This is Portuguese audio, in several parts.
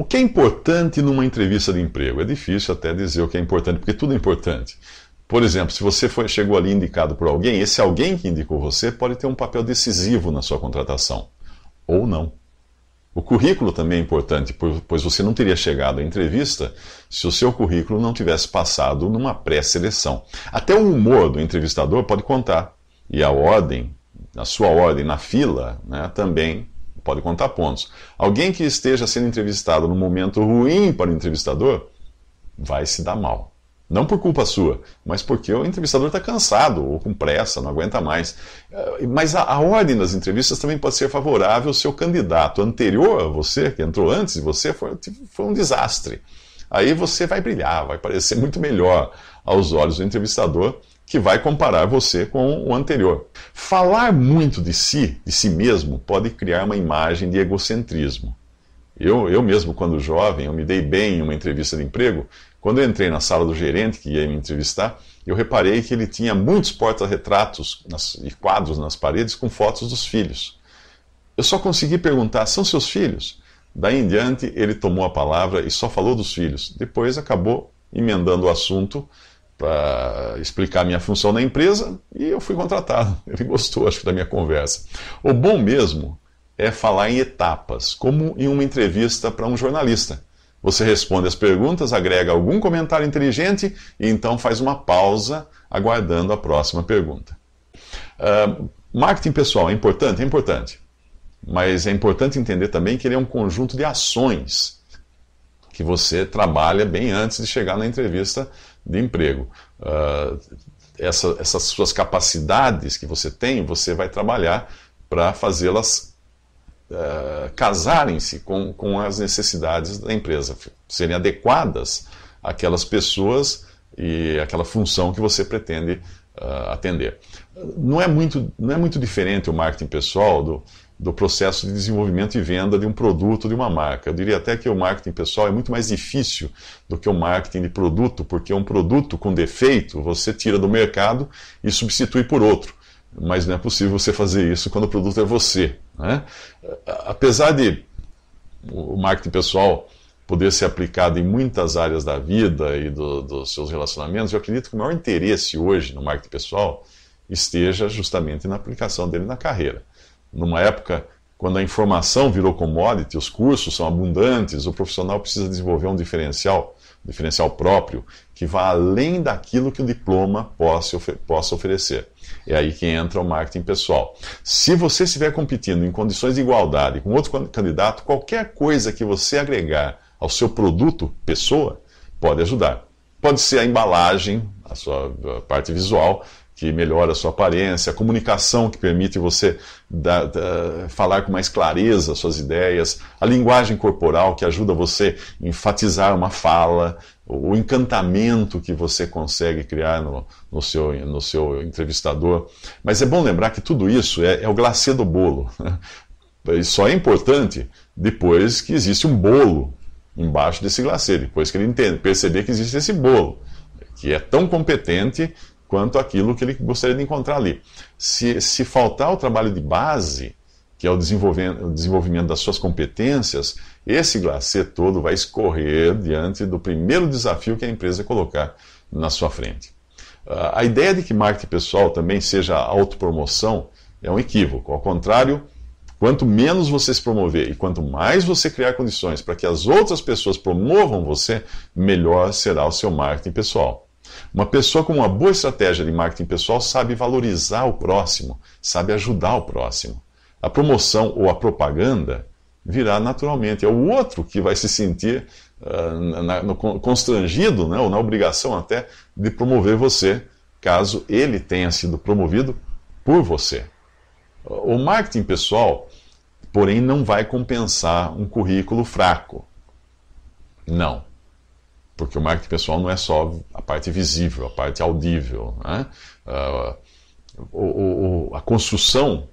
O que é importante numa entrevista de emprego? É difícil até dizer o que é importante, porque tudo é importante. Por exemplo, se você chegou ali indicado por alguém, esse alguém que indicou você pode ter um papel decisivo na sua contratação, ou não. O currículo também é importante, pois você não teria chegado à entrevista se o seu currículo não tivesse passado numa pré-seleção. Até o humor do entrevistador pode contar, e a ordem, a sua ordem na fila, né, também pode contar pontos. Alguém que esteja sendo entrevistado num momento ruim para o entrevistador vai se dar mal. Não por culpa sua, mas porque o entrevistador está cansado ou com pressa, não aguenta mais. Mas a ordem das entrevistas também pode ser favorável se o candidato anterior a você, que entrou antes de você, foi um desastre. Aí você vai brilhar, vai parecer muito melhor aos olhos do entrevistador, que vai comparar você com o anterior. Falar muito de si mesmo, pode criar uma imagem de egocentrismo. Eu mesmo, quando jovem, eu me dei bem em uma entrevista de emprego. Quando eu entrei na sala do gerente que ia me entrevistar, eu reparei que ele tinha muitos porta-retratos e quadros nas paredes com fotos dos filhos. Eu só consegui perguntar, são seus filhos? Daí em diante, ele tomou a palavra e só falou dos filhos. Depois acabou emendando o assunto para explicar a minha função na empresa e eu fui contratado. Ele gostou, acho que, da minha conversa. O bom mesmo é falar em etapas, como em uma entrevista para um jornalista. Você responde as perguntas, agrega algum comentário inteligente e então faz uma pausa, aguardando a próxima pergunta. Marketing pessoal é importante? É importante. Mas é importante entender também que ele é um conjunto de ações que você trabalha bem antes de chegar na entrevista de emprego. Essas suas capacidades que você tem, você vai trabalhar para fazê-las casarem-se com as necessidades da empresa, serem adequadas àquelas pessoas e àquela função que você pretende atender. Não é muito diferente o marketing pessoal do processo de desenvolvimento e venda de um produto, de uma marca. Eu diria até que o marketing pessoal é muito mais difícil do que o marketing de produto, porque um produto com defeito você tira do mercado e substitui por outro. Mas não é possível você fazer isso quando o produto é você, né? Apesar de o marketing pessoal poder ser aplicado em muitas áreas da vida e dos seus relacionamentos, eu acredito que o maior interesse hoje no marketing pessoal esteja justamente na aplicação dele na carreira. Numa época quando a informação virou commodity, os cursos são abundantes, o profissional precisa desenvolver um diferencial próprio, que vá além daquilo que o diploma possa oferecer. É aí que entra o marketing pessoal. Se você estiver competindo em condições de igualdade com outro candidato, qualquer coisa que você agregar ao seu produto, pessoa, pode ajudar. Pode ser a embalagem, a sua parte visual, que melhora a sua aparência, a comunicação que permite você falar com mais clareza suas ideias, a linguagem corporal que ajuda você a enfatizar uma fala, o encantamento que você consegue criar no seu entrevistador. Mas é bom lembrar que tudo isso é o glacê do bolo. E só é importante depois que existe um bolo embaixo desse glacê, depois que ele perceber que existe esse bolo, que é tão competente quanto aquilo que ele gostaria de encontrar ali. Se faltar o trabalho de base, que é o desenvolvimento das suas competências, esse glacê todo vai escorrer diante do primeiro desafio que a empresa colocar na sua frente. A ideia de que marketing pessoal também seja autopromoção é um equívoco. Ao contrário, quanto menos você se promover e quanto mais você criar condições para que as outras pessoas promovam você, melhor será o seu marketing pessoal. Uma pessoa com uma boa estratégia de marketing pessoal sabe valorizar o próximo, sabe ajudar o próximo. A promoção ou a propaganda virá naturalmente. É o outro que vai se sentir constrangido, né, ou na obrigação até de promover você, caso ele tenha sido promovido por você. O marketing pessoal, porém, não vai compensar um currículo fraco. Não. Porque o marketing pessoal não é só a parte visível, a parte audível, né? A construção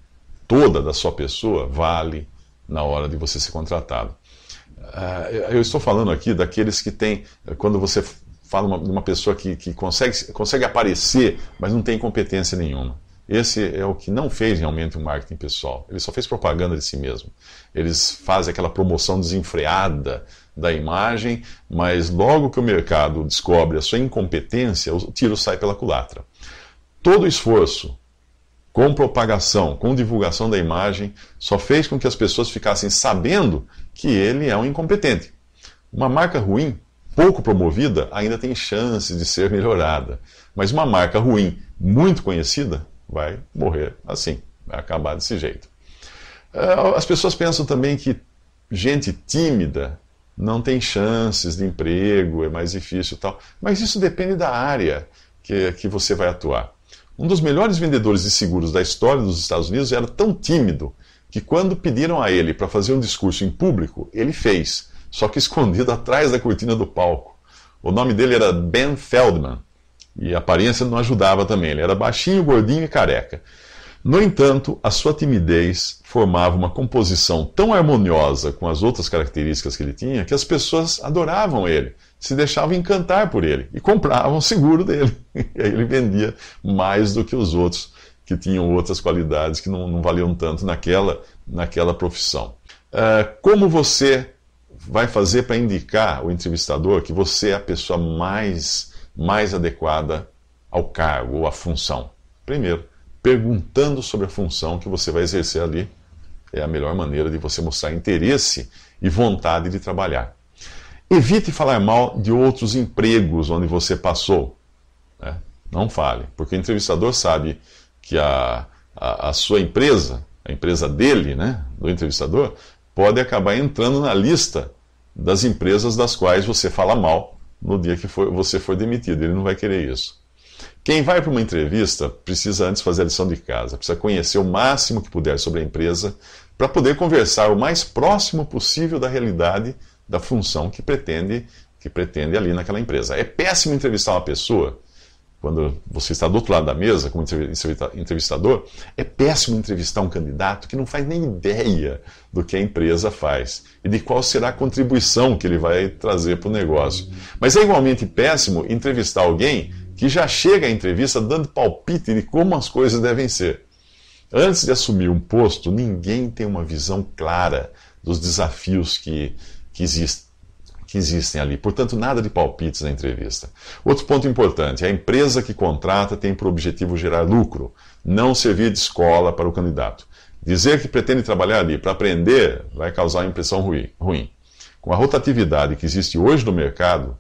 toda da sua pessoa vale na hora de você ser contratado. Eu estou falando aqui daqueles que têm, quando você fala de uma pessoa que consegue aparecer, mas não tem competência nenhuma. esse é o que não fez realmente um marketing pessoal. Ele só fez propaganda de si mesmo. Eles fazem aquela promoção desenfreada da imagem, mas logo que o mercado descobre a sua incompetência, o tiro sai pela culatra. Todo esforço com propagação, com divulgação da imagem, só fez com que as pessoas ficassem sabendo que ele é um incompetente. Uma marca ruim, pouco promovida, ainda tem chances de ser melhorada. Mas uma marca ruim, muito conhecida, vai morrer assim, vai acabar desse jeito. As pessoas pensam também que gente tímida não tem chances de emprego, é mais difícil e tal. Mas isso depende da área que você vai atuar. Um dos melhores vendedores de seguros da história dos Estados Unidos era tão tímido que quando pediram a ele para fazer um discurso em público, ele fez, só que escondido atrás da cortina do palco. O nome dele era Ben Feldman. E a aparência não ajudava também. Ele era baixinho, gordinho e careca. No entanto, a sua timidez formava uma composição tão harmoniosa com as outras características que ele tinha que as pessoas adoravam ele, se deixavam encantar por ele e compravam o seguro dele. E aí ele vendia mais do que os outros que tinham outras qualidades que não valiam tanto naquela profissão. Como você vai fazer para indicar o entrevistador que você é a pessoa mais adequada ao cargo ou à função? Primeiro, perguntando sobre a função que você vai exercer ali é a melhor maneira de você mostrar interesse e vontade de trabalhar. Evite falar mal de outros empregos onde você passou. Né? Não fale, porque o entrevistador sabe que a sua empresa, a empresa dele, né, do entrevistador, pode acabar entrando na lista das empresas das quais você fala mal no dia que você for demitido. Ele não vai querer isso. Quem vai para uma entrevista precisa antes fazer a lição de casa, precisa conhecer o máximo que puder sobre a empresa para poder conversar o mais próximo possível da realidade da função que pretende ali naquela empresa. É péssimo entrevistar uma pessoa, quando você está do outro lado da mesa, como entrevistador, é péssimo entrevistar um candidato que não faz nem ideia do que a empresa faz e de qual será a contribuição que ele vai trazer para o negócio. Mas é igualmente péssimo entrevistar alguém que já chega à entrevista dando palpite de como as coisas devem ser. Antes de assumir um posto, ninguém tem uma visão clara dos desafios que existem ali. Portanto, nada de palpites na entrevista. Outro ponto importante, a empresa que contrata tem por objetivo gerar lucro, não servir de escola para o candidato. Dizer que pretende trabalhar ali para aprender vai causar uma impressão ruim. Com a rotatividade que existe hoje no mercado,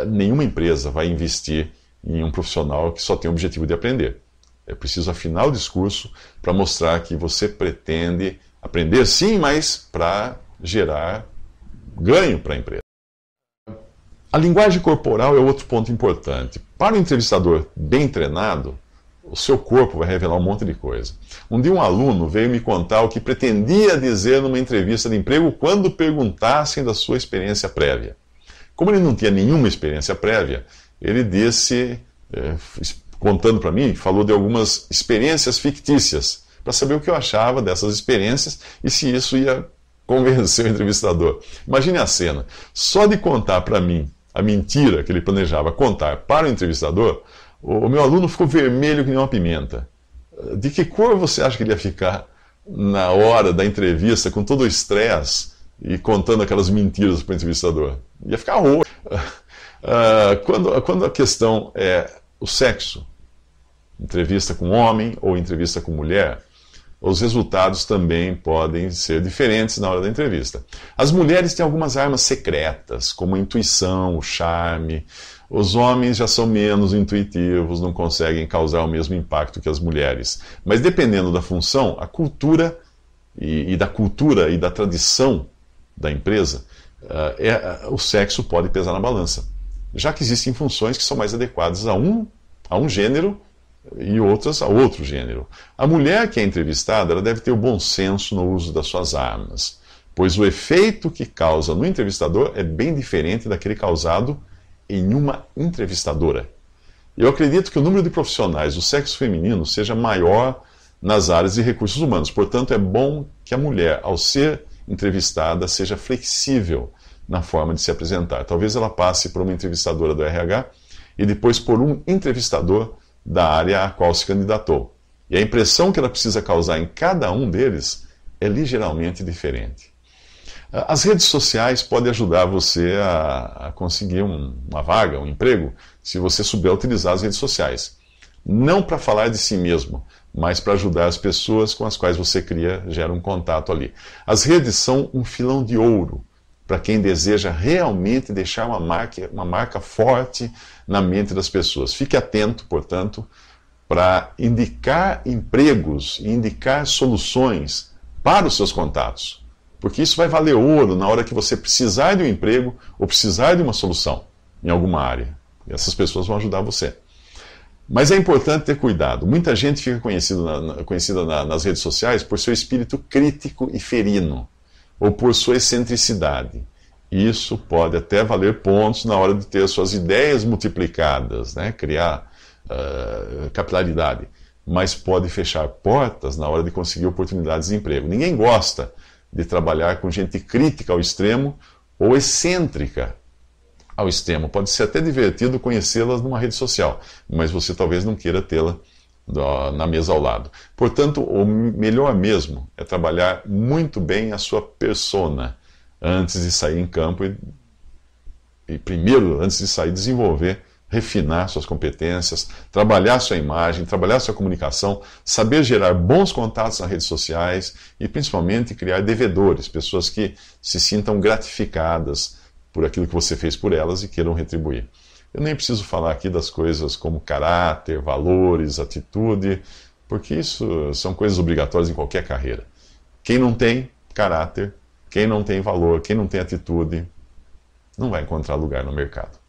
nenhuma empresa vai investir em um profissional que só tem o objetivo de aprender. É preciso afinar o discurso para mostrar que você pretende aprender sim, mas para gerar ganho para a empresa. A linguagem corporal é outro ponto importante. Para o entrevistador bem treinado, o seu corpo vai revelar um monte de coisa. Um dia um aluno veio me contar o que pretendia dizer numa entrevista de emprego quando perguntassem da sua experiência prévia. Como ele não tinha nenhuma experiência prévia, ele disse, contando para mim, falou de algumas experiências fictícias, para saber o que eu achava dessas experiências e se isso ia convencer o entrevistador. Imagine a cena. Só de contar para mim a mentira que ele planejava contar para o entrevistador, o meu aluno ficou vermelho que nem uma pimenta. De que cor você acha que ele ia ficar na hora da entrevista, com todo o estresse e contando aquelas mentiras para o entrevistador? Ia ficar roxo. Quando a questão é o sexo, entrevista com homem ou entrevista com mulher, os resultados também podem ser diferentes na hora da entrevista. As mulheres têm algumas armas secretas, como a intuição, o charme. Os homens já são menos intuitivos, não conseguem causar o mesmo impacto que as mulheres. Mas dependendo da função, a cultura e da tradição da empresa, o sexo pode pesar na balança. Já que existem funções que são mais adequadas a um gênero e outras a outro gênero. A mulher que é entrevistada, ela deve ter o bom senso no uso das suas armas, pois o efeito que causa no entrevistador é bem diferente daquele causado em uma entrevistadora. Eu acredito que o número de profissionais do sexo feminino seja maior nas áreas de recursos humanos. Portanto, é bom que a mulher, ao ser entrevistada, seja flexível na forma de se apresentar. Talvez ela passe por uma entrevistadora do RH e depois por um entrevistador da área a qual se candidatou. E a impressão que ela precisa causar em cada um deles é ligeiramente diferente. As redes sociais podem ajudar você a conseguir uma vaga, um emprego, se você souber utilizar as redes sociais. Não para falar de si mesmo, mas para ajudar as pessoas com as quais você gera um contato ali. As redes são um filão de ouro para quem deseja realmente deixar uma marca forte na mente das pessoas. Fique atento, portanto, para indicar empregos e indicar soluções para os seus contatos. Porque isso vai valer ouro na hora que você precisar de um emprego ou precisar de uma solução em alguma área. E essas pessoas vão ajudar você. Mas é importante ter cuidado. Muita gente fica conhecida nas redes sociais por seu espírito crítico e ferino, ou por sua excentricidade. Isso pode até valer pontos na hora de ter suas ideias multiplicadas, né? Criar capilaridade. Mas pode fechar portas na hora de conseguir oportunidades de emprego. Ninguém gosta de trabalhar com gente crítica ao extremo ou excêntrica ao extremo. Pode ser até divertido conhecê-las numa rede social, mas você talvez não queira tê-la na mesa ao lado. Portanto, o melhor mesmo é trabalhar muito bem a sua persona antes de sair em campo e primeiro, antes de sair, desenvolver, refinar suas competências, trabalhar sua imagem, trabalhar sua comunicação, saber gerar bons contatos nas redes sociais e principalmente criar devedores, pessoas que se sintam gratificadas por aquilo que você fez por elas e queiram retribuir. Eu nem preciso falar aqui das coisas como caráter, valores, atitude, porque isso são coisas obrigatórias em qualquer carreira. Quem não tem caráter, quem não tem valor, quem não tem atitude, não vai encontrar lugar no mercado.